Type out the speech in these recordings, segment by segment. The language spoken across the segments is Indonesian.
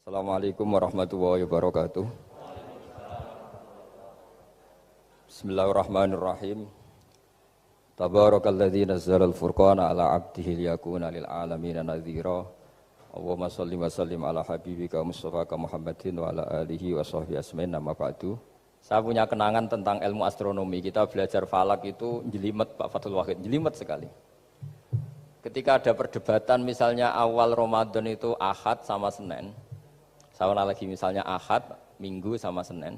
Assalamualaikum warahmatullahi wabarakatuh. Bismillahirrahmanirrahim. Tabarakalladzi nazzala al-furqana ala 'abdihi liyakuna lil 'alamin nadhira. Allahumma shalli wa sallim ala habibika Mustafa Muhammadin wa ala alihi wa sahbihi asmain. Nama ba'du. Saya punya kenangan tentang ilmu astronomi. Kita belajar falak itu jelimet Pak Fathul Wahid, jelimet sekali. Ketika ada perdebatan misalnya awal Ramadan itu Ahad sama Senin. Saya lagi misalnya Ahad, Minggu sama Senin.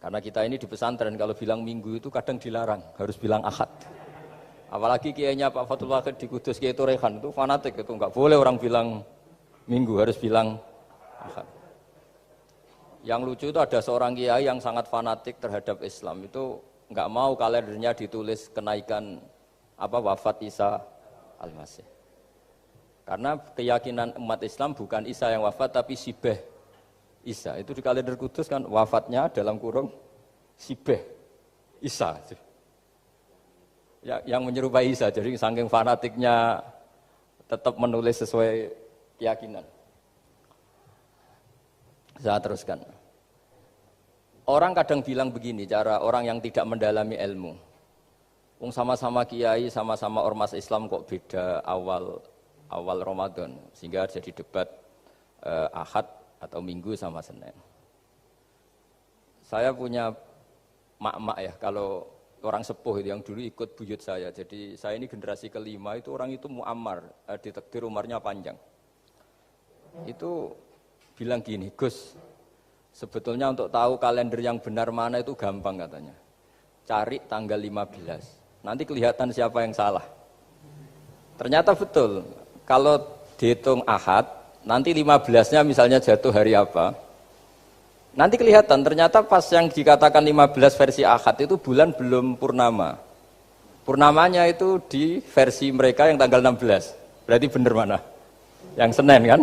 Karena kita ini di pesantren kalau bilang Minggu itu kadang dilarang, harus bilang Ahad. Apalagi kiainya Pak Fathul Wahid di Kudus, Kiai Torehan itu fanatik itu, enggak boleh orang bilang Minggu, harus bilang Ahad. Yang lucu itu ada seorang kiai yang sangat fanatik terhadap Islam, itu enggak mau kalendernya ditulis kenaikan wafat Isa Al-Masih. Karena keyakinan umat Islam bukan Isa yang wafat tapi Sibeh Isa. Itu di kalender Kudus kan wafatnya dalam kurung Sibeh Isa. Ya, yang menyerupai Isa. Jadi saking fanatiknya tetap menulis sesuai keyakinan. Saya teruskan. Orang kadang bilang begini, cara orang yang tidak mendalami ilmu. Sama-sama kiai, sama-sama ormas Islam kok beda awal Ramadan, sehingga jadi debat Ahad atau Minggu sama Senin. Saya punya mak-mak ya, kalau orang sepuh itu yang dulu ikut buyut saya, jadi saya ini generasi kelima, itu orang itu muammar, ditakdir umurnya panjang. Itu bilang gini, Gus, sebetulnya untuk tahu kalender yang benar mana itu gampang katanya. Cari tanggal 15, nanti kelihatan siapa yang salah. Ternyata betul. Kalau dihitung Ahad, nanti 15-nya misalnya jatuh hari apa, nanti kelihatan ternyata pas yang dikatakan 15 versi Ahad itu bulan belum purnama. Purnamanya itu di versi mereka yang tanggal 16. Berarti benar mana? Yang Senin kan?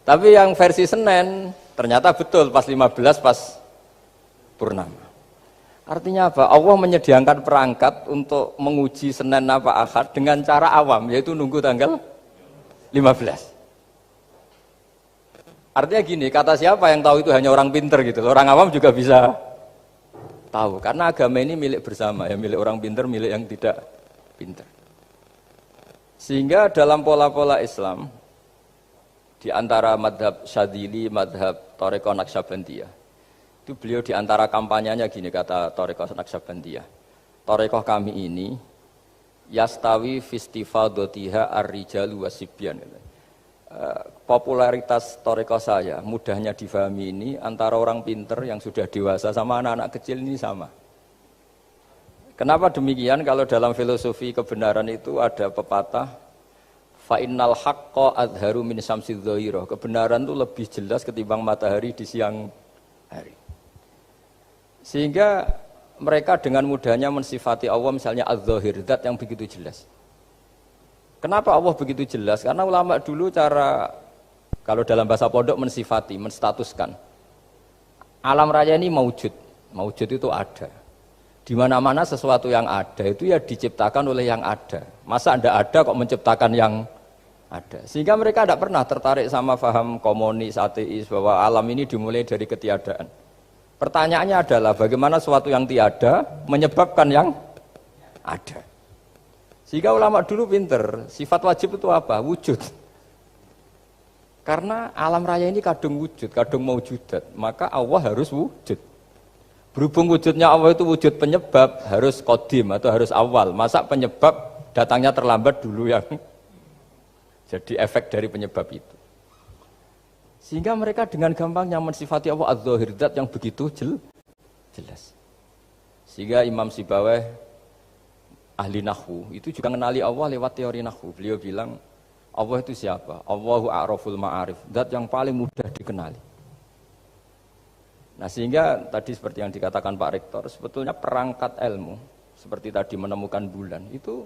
Tapi yang versi Senin ternyata betul pas 15 pas purnama. Artinya apa? Allah menyediakan perangkat untuk menguji Senin apa Ahad dengan cara awam, yaitu nunggu tanggal 15. Artinya gini, kata siapa yang tahu itu hanya orang pinter gitu. Orang awam juga bisa tahu. Karena agama ini milik bersama, ya milik orang pinter, milik yang tidak pinter. Sehingga dalam pola-pola Islam, di antara madhab Syadzili, madhab Thariqah Naqsyabandiyah, itu beliau di antara kampanyenya gini, kata Thariqah Naqsyabandiyah. Thariqah kami ini yastawi fistifadatiha ar-rijalu wasibyan. Popularitas Thariqah saya mudahnya difahami ini antara orang pinter yang sudah dewasa sama anak-anak kecil ini sama. Kenapa demikian? Kalau dalam filosofi kebenaran itu ada pepatah fa innal haqqa adharu min syamsidz dhahirah. Kebenaran itu lebih jelas ketimbang matahari di siang hari. Sehingga mereka dengan mudahnya mensifati Allah misalnya az-zahir, zat yang begitu jelas. Kenapa Allah begitu jelas? Karena ulama dulu cara, kalau dalam bahasa pondok mensifati, menstatuskan. Alam raya ini maujud. Maujud itu ada. Di mana-mana sesuatu yang ada itu ya diciptakan oleh yang ada. Masa tidak ada kok menciptakan yang ada. Sehingga mereka tidak pernah tertarik sama faham komunis, ateis, bahwa alam ini dimulai dari ketiadaan. Pertanyaannya adalah bagaimana sesuatu yang tiada menyebabkan yang ada. Sehingga ulama dulu pinter, sifat wajib itu apa? Wujud. Karena alam raya ini kadung wujud, kadung maujudat, maka Allah harus wujud. Berhubung wujudnya Allah itu wujud penyebab, harus qadim atau harus awal. Masa penyebab datangnya terlambat dulu yang jadi efek dari penyebab itu. Sehingga mereka dengan gampangnya mensifati Allah az-zahir, zat yang begitu jelas. Sehingga Imam Sibawayh ahli nahwu itu juga mengenali Allah lewat teori nahwu. Beliau bilang Allah itu siapa? Allahu a'raful ma'arif, zat yang paling mudah dikenali. Nah, sehingga tadi seperti yang dikatakan Pak Rektor, sebetulnya perangkat ilmu seperti tadi menemukan bulan itu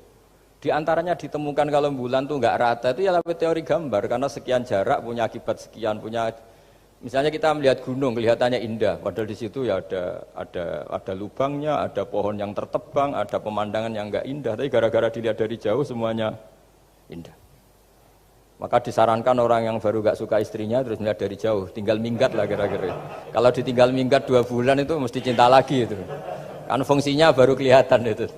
di antaranya ditemukan kalau bulan tuh enggak rata itu ya lewat teori gambar, karena sekian jarak punya akibat sekian, punya misalnya kita melihat gunung kelihatannya indah, padahal di situ ya ada lubangnya, ada pohon yang tertebang, ada pemandangan yang enggak indah, tapi gara-gara dilihat dari jauh semuanya indah. Maka disarankan orang yang baru gak suka istrinya terus melihat dari jauh, tinggal minggat lah kira-kira. Kalau ditinggal minggat 2 bulan itu mesti cinta lagi itu. Kan fungsinya baru kelihatan itu.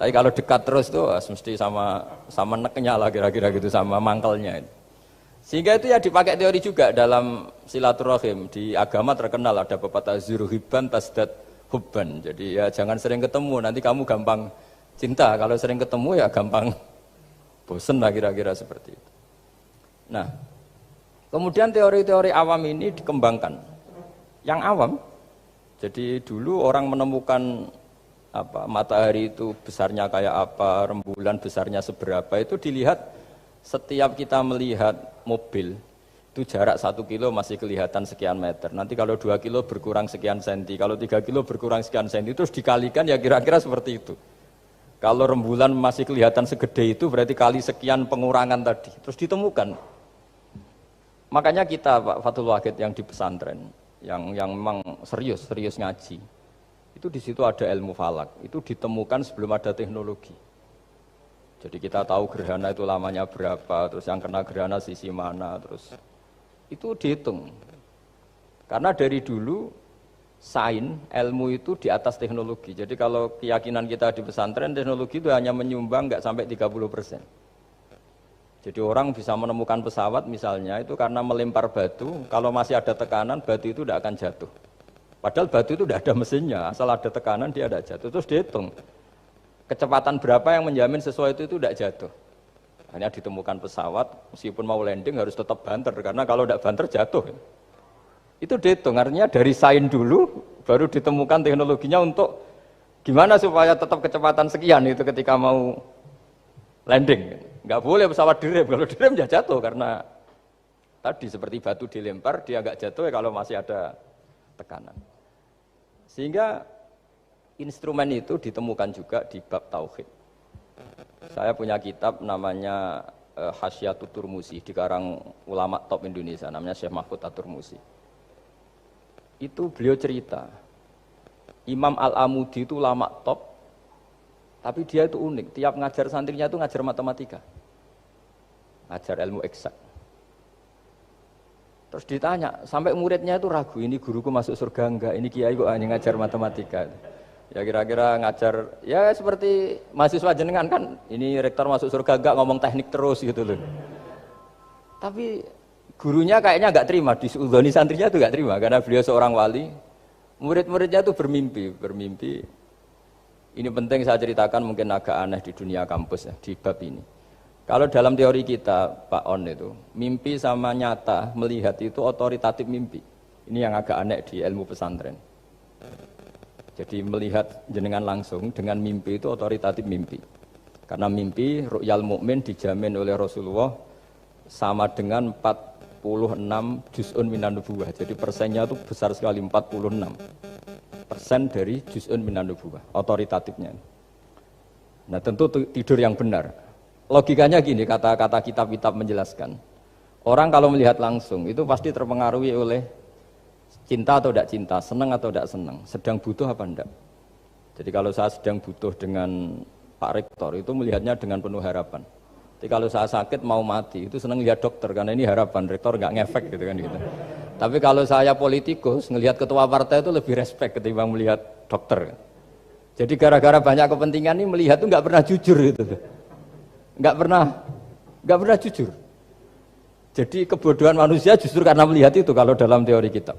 Tapi kalau dekat terus tuh mesti sama neknya lah kira-kira gitu, sama mangkelnya itu. Sehingga itu ya dipakai teori juga dalam silaturahim. Di agama terkenal ada pepatah zuruhibban tasdad hubban. Jadi ya jangan sering ketemu, nanti kamu gampang cinta. Kalau sering ketemu ya gampang bosen lah kira-kira seperti itu. Nah, kemudian teori-teori awam ini dikembangkan. Yang awam, jadi dulu orang menemukan matahari itu besarnya kayak apa, rembulan besarnya seberapa, itu dilihat setiap kita melihat mobil, itu jarak 1 kilo masih kelihatan sekian meter. Nanti kalau 2 kilo berkurang sekian senti, kalau 3 kilo berkurang sekian senti, terus dikalikan ya kira-kira seperti itu. Kalau rembulan masih kelihatan segede itu berarti kali sekian pengurangan tadi. Terus ditemukan. Makanya kita Pak Fathul Wahid yang di pesantren, yang memang serius ngaji, itu di situ ada ilmu falak, itu ditemukan sebelum ada teknologi. Jadi kita tahu gerhana itu lamanya berapa, terus yang kena gerhana sisi mana, terus itu dihitung. Karena dari dulu sains, ilmu itu di atas teknologi. Jadi kalau keyakinan kita di pesantren, teknologi itu hanya menyumbang nggak sampai 30%. Jadi orang bisa menemukan pesawat misalnya itu karena melempar batu, kalau masih ada tekanan batu itu tidak akan jatuh. Padahal batu itu tidak ada mesinnya, asal ada tekanan dia tidak jatuh. Terus dihitung kecepatan berapa yang menjamin sesuai itu tidak jatuh. Hanya ditemukan pesawat, meskipun mau landing harus tetap banter, karena kalau tidak banter jatuh. Itu dihitung, artinya dari sains dulu baru ditemukan teknologinya untuk gimana supaya tetap kecepatan sekian itu ketika mau landing. Nggak boleh pesawat direm, kalau direm ya jatuh karena tadi seperti batu dilempar dia nggak jatuh ya kalau masih ada tekanan. Sehingga instrumen itu ditemukan juga di bab tauhid. Saya punya kitab namanya Hasyiatut Turmusi, dikarang ulama top Indonesia namanya Syekh Mahfud At-Turmusi. Itu beliau cerita Imam Al-Amudi itu ulama top, tapi dia itu unik, tiap ngajar santrinya itu ngajar matematika, ngajar ilmu eksak. Terus ditanya, sampai muridnya itu ragu, ini guruku masuk surga enggak, ini kiai kok hanya ngajar matematika. Ya kira-kira ngajar, ya seperti mahasiswa jenengan kan, ini rektor masuk surga enggak, ngomong teknik terus gitu loh. Tapi gurunya kayaknya enggak terima, diudhoni santrinya itu enggak terima, karena beliau seorang wali. Murid-muridnya itu bermimpi. Ini penting saya ceritakan, mungkin agak aneh di dunia kampus ya, di bab ini. Kalau dalam teori kita, Pak On itu, mimpi sama nyata, melihat itu otoritatif mimpi. Ini yang agak aneh di ilmu pesantren. Jadi melihat jenengan langsung dengan mimpi itu otoritatif mimpi. Karena mimpi, ru'yal mukmin dijamin oleh Rasulullah sama dengan 46 juz'un minan nubuwah. Jadi persennya itu besar sekali, 46% dari juz'un minan nubuwah, otoritatifnya. Nah tentu tidur yang benar. Logikanya gini, kata-kata kitab-kitab menjelaskan. Orang kalau melihat langsung itu pasti terpengaruhi oleh cinta atau tidak cinta, senang atau tidak senang, sedang butuh apa enggak. Jadi kalau saya sedang butuh dengan Pak Rektor itu melihatnya dengan penuh harapan. Jadi kalau saya sakit mau mati itu senang lihat dokter karena ini harapan, Rektor nggak ngefek gitu kan gitu. Tapi kalau saya politikus ngelihat ketua partai itu lebih respect ketimbang melihat dokter. Jadi gara-gara banyak kepentingan ini melihat itu nggak pernah jujur gitu. Nggak pernah jujur. Jadi kebodohan manusia justru karena melihat itu kalau dalam teori kita.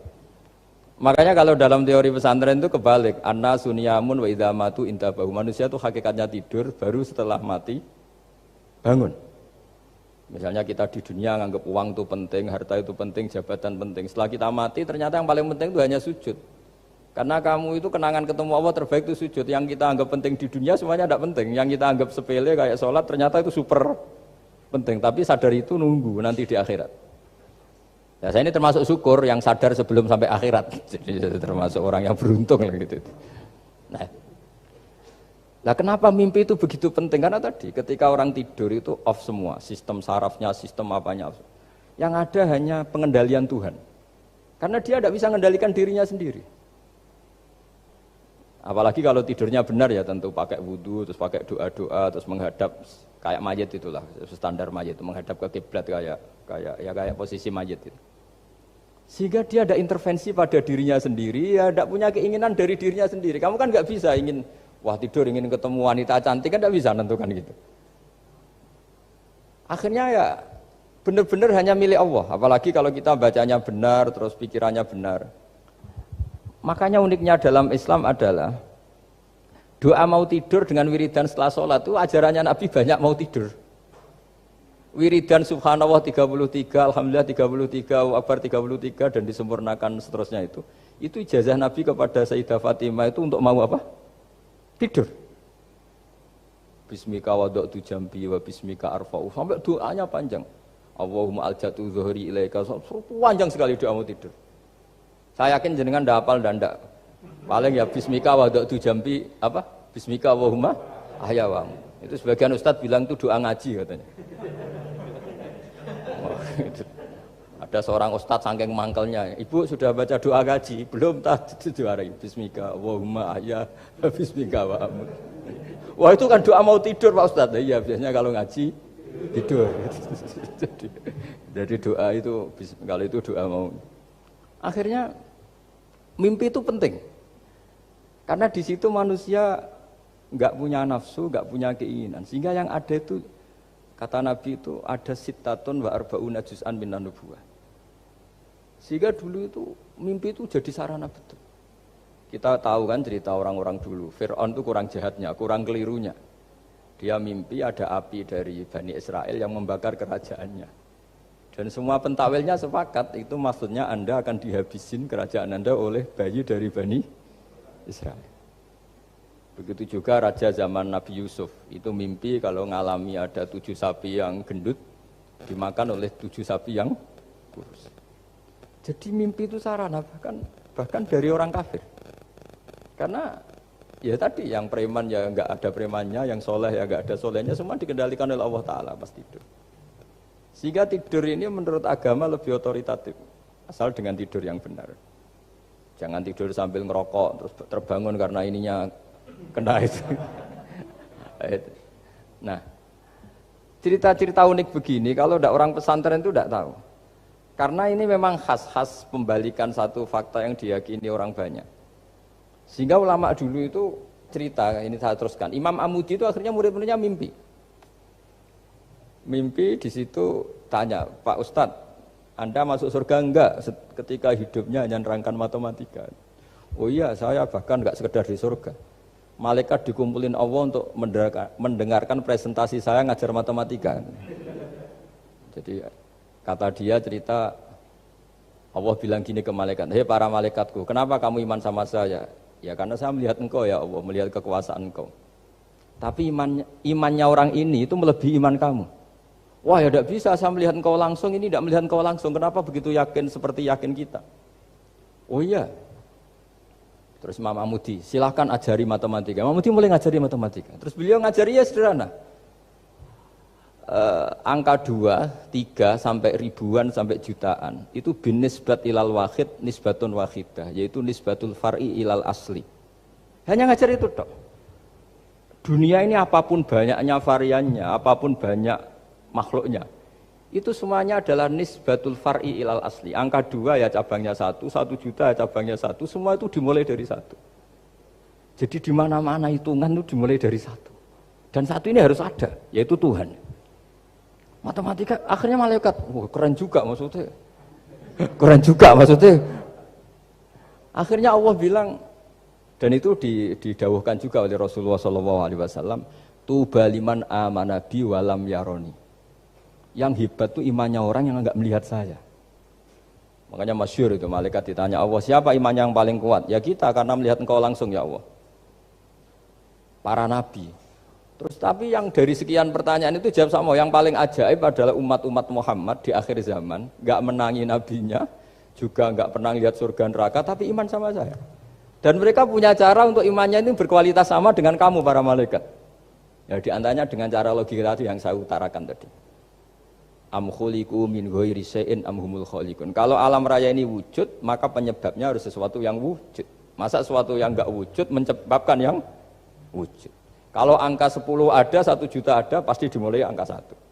Makanya kalau dalam teori pesantren itu kebalik, anna sunyamun wa idza matu intabahu. Manusia itu hakikatnya tidur, baru setelah mati bangun. Misalnya kita di dunia nganggap uang itu penting, harta itu penting, jabatan penting. Setelah kita mati ternyata yang paling penting itu hanya sujud. Karena kamu itu kenangan ketemu Allah terbaik itu sujud. Yang kita anggap penting di dunia semuanya tidak penting. Yang kita anggap sepele kayak sholat ternyata itu super penting. Tapi sadar itu nunggu nanti di akhirat. Nah, saya ini termasuk syukur yang sadar sebelum sampai akhirat. Jadi termasuk orang yang beruntung gitu. Nah, kenapa mimpi itu begitu penting? Karena tadi ketika orang tidur itu off semua, sistem sarafnya, sistem apanya. Yang ada hanya pengendalian Tuhan. Karena dia tidak bisa mengendalikan dirinya sendiri. Apalagi kalau tidurnya benar ya tentu pakai wudhu, terus pakai doa-doa, terus menghadap kayak mayit itulah, standar mayit itu menghadap ke kiblat kayak posisi mayit itu. Sehingga dia ada intervensi pada dirinya sendiri, ya tidak punya keinginan dari dirinya sendiri. Kamu kan nggak bisa ingin, wah tidur ingin ketemu wanita cantik kan tidak bisa nentukan gitu. Akhirnya ya benar-benar hanya milik Allah. Apalagi kalau kita bacanya benar, terus pikirannya benar. Makanya uniknya dalam Islam adalah doa mau tidur dengan wiridan setelah sholat itu ajarannya Nabi banyak mau tidur. Wiridan subhanallah 33, alhamdulillah 33, Allahu akbar 33 dan disempurnakan seterusnya itu ijazah Nabi kepada Sayyidah Fatimah itu untuk mau apa? Tidur. Bismika wada'tu jambi wa bismika arfa'u. Sampai doanya panjang. Allahumma aljatu zuhri ilaika. Panjang sekali doa mau tidur. Saya yakin jenengan ndak hafal dan ndak. Paling ya bismika wada'tu jambi apa? Bismika Allahumma ahyawam. Itu sebagian ustadz bilang itu doa ngaji katanya. Ada seorang ustadz saking mangkelnya, ibu sudah baca doa ngaji? Belum, tak diwarai. Bismika Allahumma ahya, bismika wa amut. Wah itu kan doa mau tidur Pak Ustadz. Iya biasanya kalau ngaji tidur. jadi doa itu kalau itu doa mau. Akhirnya mimpi itu penting. Karena di situ manusia nggak punya nafsu, nggak punya keinginan. Sehingga yang ada itu kata Nabi itu ada sittatun wa arba'una juz'an minan nubuwah. Sehingga dulu itu mimpi itu jadi sarana betul. Kita tahu kan cerita orang-orang dulu, Fir'aun itu kurang jahatnya, kurang kelirunya. Dia mimpi ada api dari Bani Israel yang membakar kerajaannya. Dan semua pentawilnya sepakat, itu maksudnya Anda akan dihabisin kerajaan Anda oleh bayi dari Bani Israel. Begitu juga raja zaman Nabi Yusuf, itu mimpi kalau ngalami ada 7 sapi yang gendut, dimakan oleh 7 sapi yang kurus. Jadi mimpi itu sarana, bahkan dari orang kafir. Karena ya tadi yang preman ya enggak ada premannya, yang soleh ya enggak ada solehnya, semua dikendalikan oleh Allah Ta'ala pas tidur. Sehingga tidur ini menurut agama lebih otoritatif, asal dengan tidur yang benar. Jangan tidur sambil ngerokok, terus terbangun karena ininya kena itu. Nah, cerita-cerita unik begini, kalau tidak orang pesantren itu tidak tahu. Karena ini memang khas pembalikan satu fakta yang diyakini orang banyak. Sehingga ulama dulu itu cerita, ini saya teruskan. Imam Amudi itu akhirnya murid-muridnya mimpi. Mimpi di situ tanya, Pak Ustadz, Anda masuk surga enggak ketika hidupnya hanya nerangkan matematika? Oh iya, saya bahkan enggak sekedar di surga. Malaikat dikumpulin Allah untuk mendengarkan presentasi saya ngajar matematika. Jadi kata dia cerita, Allah bilang gini ke malaikat, hei para malaikatku, kenapa kamu iman sama saya? Ya karena saya melihat engkau ya Allah, melihat kekuasaan engkau. Tapi imannya orang ini itu melebihi iman kamu. Wah ya tidak bisa, saya melihat engkau langsung, ini tidak melihat engkau langsung. Kenapa begitu yakin seperti yakin kita? Oh iya. Terus Imam Amudi, silahkan ajari matematika. Imam Amudi mulai ngajari matematika. Terus beliau ngajari ya sederhana. Angka 2, 3 sampai ribuan sampai jutaan itu binisbat ilal wahid nisbatun wahidah, yaitu nisbatul far'i ilal asli. Hanya ngajar itu dok. Dunia ini apapun banyaknya variannya, apapun banyak makhluknya, itu semuanya adalah nisbatul far'i ilal asli. Angka 2 ya cabangnya 1 juta ya cabangnya 1, semua itu dimulai dari 1. Jadi di mana-mana hitungan itu dimulai dari 1. Dan 1 ini harus ada, yaitu Tuhan. Matematika akhirnya malaikat, wah keren juga maksudnya. Keren juga maksudnya. Akhirnya Allah bilang, dan itu didawuhkan juga oleh Rasulullah SAW, tuba liman amana bi walam yaroni. Yang hebat itu imannya orang yang enggak melihat saya. Makanya masyhur itu malaikat ditanya Allah, siapa imannya yang paling kuat? Ya kita, karena melihat engkau langsung ya Allah. Para nabi. Terus tapi yang dari sekian pertanyaan itu jawab sama, yang paling ajaib adalah umat-umat Muhammad di akhir zaman, enggak menangi nabinya, juga enggak pernah lihat surga neraka, tapi iman sama saya. Dan mereka punya cara untuk imannya itu berkualitas sama dengan kamu para malaikat. Ya diantaranya dengan cara logika tadi yang saya utarakan tadi. Am khuliqu min ghairi syai'in am humul khaliqun. Kalau alam raya ini wujud, maka penyebabnya harus sesuatu yang wujud. Masa sesuatu yang enggak wujud menyebabkan yang wujud. Kalau angka 10 ada, 1 juta ada, pasti dimulai angka 1.